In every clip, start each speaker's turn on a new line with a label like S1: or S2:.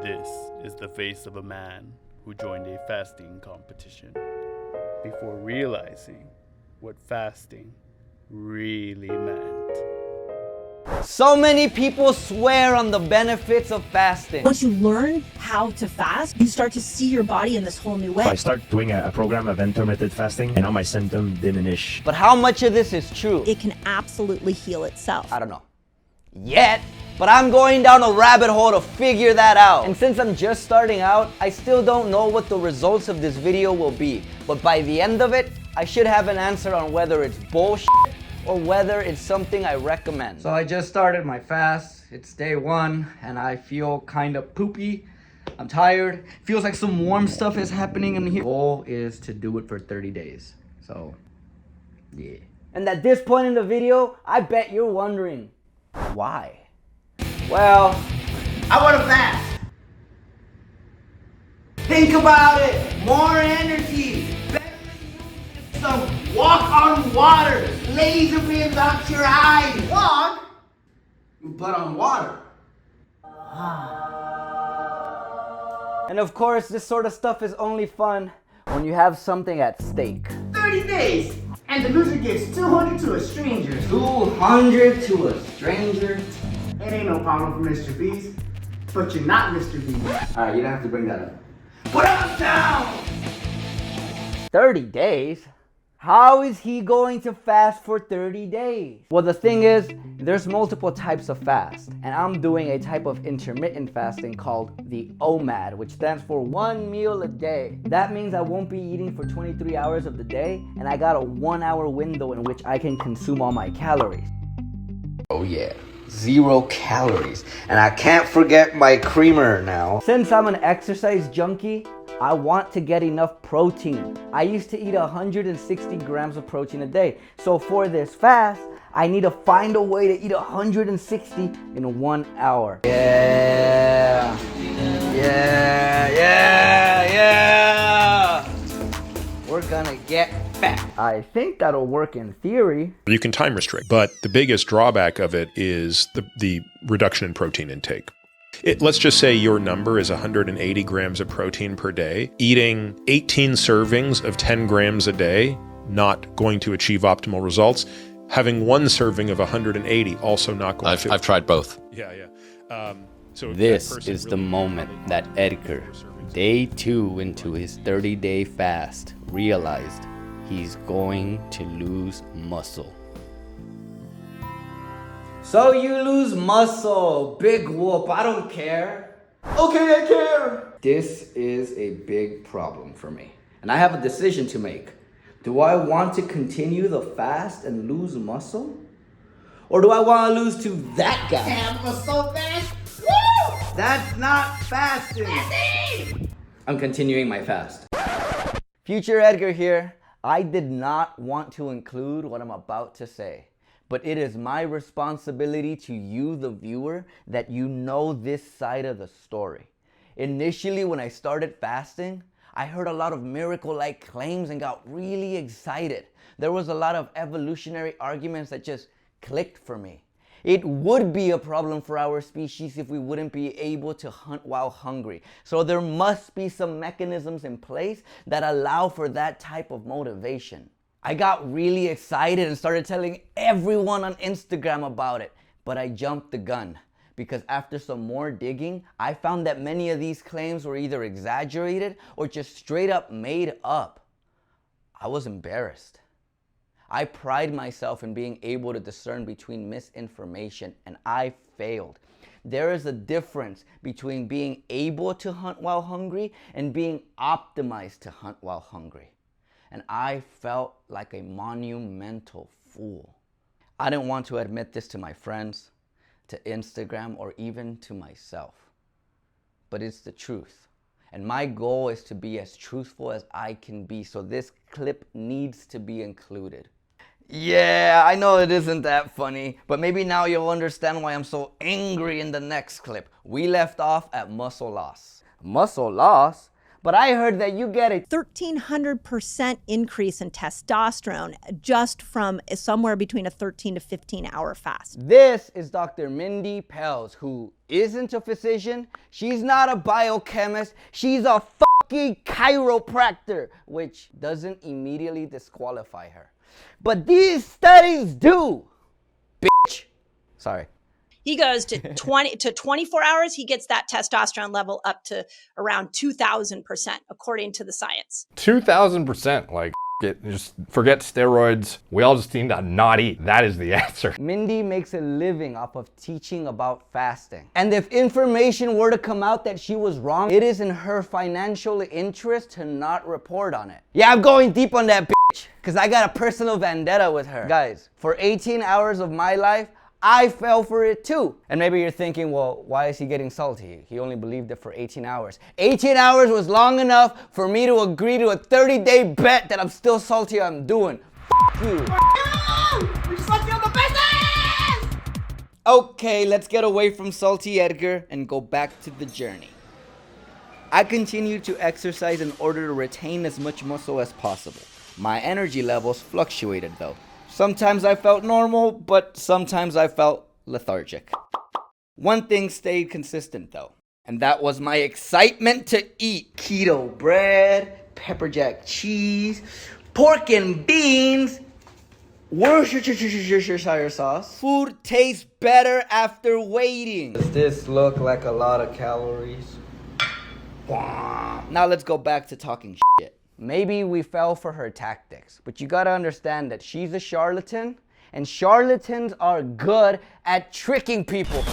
S1: This is the face of a man who joined a fasting competition before realizing what fasting really meant.
S2: So many people swear on the benefits of fasting.
S3: Once you learn how to fast, you start to see your body in this whole new way.
S4: I start doing a program of intermittent fasting, and now my symptoms diminish.
S2: But how much of this is true?
S3: It can absolutely heal itself.
S2: I don't know. Yet. But I'm going down a rabbit hole to figure that out. And since I'm just starting out, I still don't know what the results of this video will be. But by the end of it, I should have an answer on whether it's bullshit or whether it's something I recommend. So I just started my fast. It's day 1 and I feel kind of poopy. I'm tired. Feels like some warm stuff is happening in here. The goal is to do it for 30 days. So, yeah. And at this point in the video, I bet you're wondering, why? Well, I want to fast. Think about it. More energy. Better than some walk on water. Laser beams out your eyes. Walk? But on water. And of course, this sort of stuff is only fun when you have something at stake.
S5: 30 days, and the loser gives 200 to a stranger.
S2: 200 to a stranger?
S5: It ain't no problem for Mr. Beast, but you're not Mr. Beast.
S2: Alright, you don't have to bring that up. Put up down! 30 days? How is he going to fast for 30 days? Well, the thing is, there's multiple types of fast, and I'm doing a type of intermittent fasting called the OMAD, which stands for 1 meal a day. That means I won't be eating for 23 hours of the day, and I got a 1-hour window in which I can consume all my calories. Oh yeah. 0 calories. And I can't forget my creamer now. Since I'm an exercise junkie, I want to get enough protein. I used to eat 160 grams of protein a day. So for this fast, I need to find a way to eat 160 in 1 hour. Yeah. We're gonna get fat. I think that'll work in theory.
S6: You can time restrict, but the biggest drawback of it is the reduction in protein intake. Let's just say your number is 180 grams of protein per day. Eating 18 servings of 10 grams a day, not going to achieve optimal results. Having 1 serving of 180, also not going to.
S7: I've tried both.
S6: Yeah. So
S8: this is the moment that Edgar, day 2 into his 30-day fast, realized he's going to lose muscle. So you lose muscle, big whoop, I don't care. Okay, I care. This is a big problem for me, and I have a decision to make. Do I want to continue the fast and lose muscle? Or do I want to lose to that guy?
S5: Damn, was so fast. Woo!
S2: That's not fasting. I'm continuing my fast. Future Edgar here. I did not want to include what I'm about to say, but it is my responsibility to you, the viewer, that you know this side of the story. Initially, when I started fasting, I heard a lot of miracle-like claims and got really excited. There was a lot of evolutionary arguments that just clicked for me. It would be a problem for our species if we wouldn't be able to hunt while hungry. So there must be some mechanisms in place that allow for that type of motivation. I got really excited and started telling everyone on Instagram about it, but I jumped the gun because after some more digging, I found that many of these claims were either exaggerated or just straight up made up. I was embarrassed. I pride myself in being able to discern between misinformation, and I failed. There is a difference between being able to hunt while hungry and being optimized to hunt while hungry. And I felt like a monumental fool. I didn't want to admit this to my friends, to Instagram, or even to myself. But it's the truth. And my goal is to be as truthful as I can be, so this clip needs to be included. Yeah, I know it isn't that funny, but maybe now you'll understand why I'm so angry in the next clip. We left off at muscle loss. Muscle loss? but I heard that you get a
S3: 1,300% increase in testosterone just from somewhere between a 13 to 15 hour fast.
S2: This is Dr. Mindy Pelz, who isn't a physician. She's not a biochemist. She's a fucking chiropractor, which doesn't immediately disqualify her. But these studies do, bitch. Sorry.
S7: He goes to 24 hours, he gets that testosterone level up to around 2,000%, according to the science.
S9: 2,000%, like, just forget steroids. We all just need to not eat. That is the answer.
S2: Mindy makes a living off of teaching about fasting. And if information were to come out that she was wrong, it is in her financial interest to not report on it. Yeah, I'm going deep on that bitch, because I got a personal vendetta with her. Guys, for 18 hours of my life, I fell for it too. And maybe you're thinking, well, why is he getting salty? He only believed it for 18 hours. 18 hours was long enough for me to agree to a 30-day bet that I'm still salty I'm doing. F you. Okay, let's get away from Salty Edgar and go back to the journey. I continued to exercise in order to retain as much muscle as possible. My energy levels fluctuated though. Sometimes I felt normal, but sometimes I felt lethargic. One thing stayed consistent though, and that was my excitement to eat keto bread, pepper jack cheese, pork and beans, Worcestershire sauce. Food tastes better after waiting. Does this look like a lot of calories? Now let's go back to talking shit. Maybe we fell for her tactics, but you gotta understand that she's a charlatan, and charlatans are good at tricking people.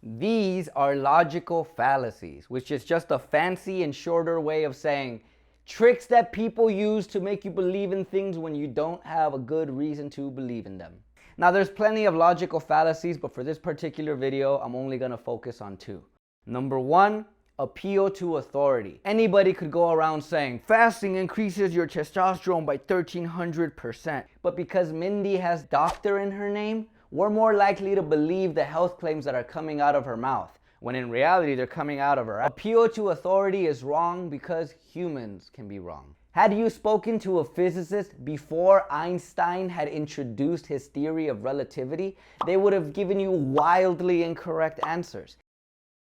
S2: These are logical fallacies, which is just a fancy and shorter way of saying tricks that people use to make you believe in things when you don't have a good reason to believe in them. Now there's plenty of logical fallacies, but for this particular video, I'm only gonna focus on two. Number one, appeal to authority. Anybody could go around saying fasting increases your testosterone by 1,300%. But because Mindy has doctor in her name, we're more likely to believe the health claims that are coming out of her mouth, when in reality they're coming out of her ass. Appeal to authority is wrong because humans can be wrong. Had you spoken to a physicist before Einstein had introduced his theory of relativity, they would have given you wildly incorrect answers.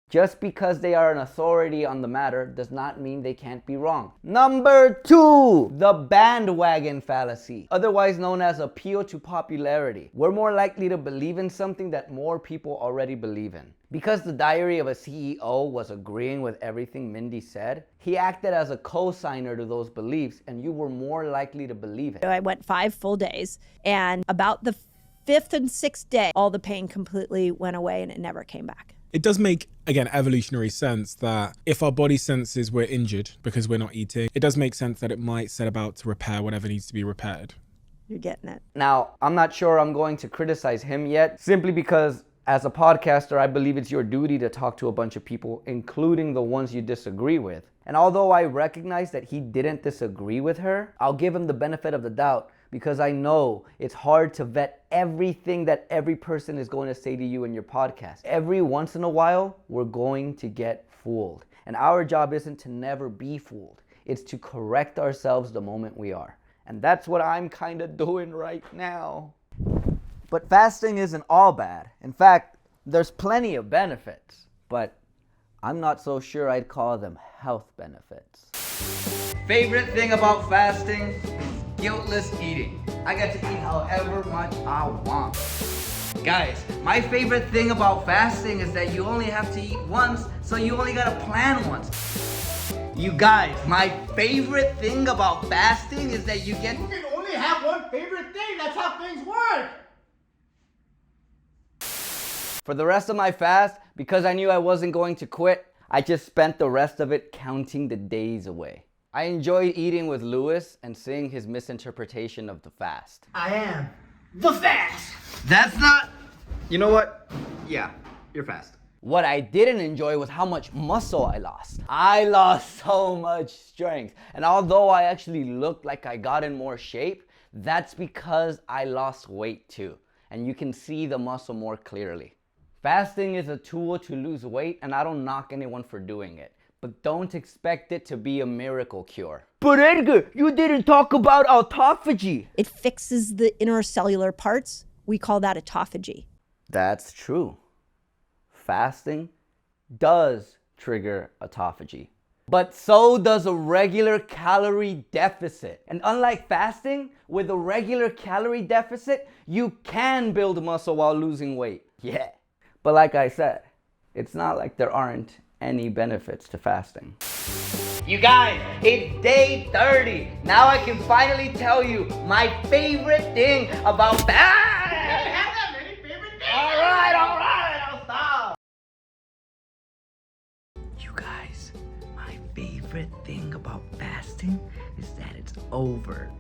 S2: Just because they are an authority on the matter does not mean they can't be wrong. Number two, the bandwagon fallacy, otherwise known as appeal to popularity. We're more likely to believe in something that more people already believe in. Because the Diary of a CEO was agreeing with everything Mindy said, he acted as a co-signer to those beliefs, and you were more likely to believe it.
S3: I went 5 full days, and about the 5th and 6th day, all the pain completely went away and it never came back.
S10: It does make, again, evolutionary sense that if our body senses we're injured because we're not eating, it does make sense that it might set about to repair whatever needs to be repaired.
S3: You're getting it.
S2: Now, I'm not sure I'm going to criticize him yet, simply because as a podcaster, I believe it's your duty to talk to a bunch of people, including the ones you disagree with. And although I recognize that he didn't disagree with her, I'll give him the benefit of the doubt, because I know it's hard to vet everything that every person is going to say to you in your podcast. Every once in a while, we're going to get fooled. And our job isn't to never be fooled. It's to correct ourselves the moment we are. And that's what I'm kind of doing right now. But fasting isn't all bad. In fact, there's plenty of benefits. But I'm not so sure I'd call them health benefits. Favorite thing about fasting? Guiltless eating. I get to eat however much I want. Guys, my favorite thing about fasting is that you only have to eat once, so you only gotta plan once. You guys, my favorite thing about fasting is that you can
S5: only have one favorite thing. That's how things work.
S2: For the rest of my fast, because I knew I wasn't going to quit, I just spent the rest of it counting the days away. I enjoyed eating with Lewis and seeing his misinterpretation of the fast.
S5: I am the fast.
S2: That's not... You know what? Yeah, you're fast. What I didn't enjoy was how much muscle I lost. I lost so much strength. And although I actually looked like I got in more shape, that's because I lost weight too. And you can see the muscle more clearly. Fasting is a tool to lose weight, and I don't knock anyone for doing it. but don't expect it to be a miracle cure. But Edgar, you didn't talk about autophagy.
S3: It fixes the intercellular parts. We call that autophagy.
S2: That's true. Fasting does trigger autophagy. But so does a regular calorie deficit. And unlike fasting, with a regular calorie deficit, you can build muscle while losing weight. Yeah. But like I said, it's not like there aren't any benefits to fasting. You guys, it's day 30. Now I can finally tell you my favorite thing about fasting. I don't have that many favorite things. All right, I'll stop. You guys, my favorite thing about fasting is that it's over.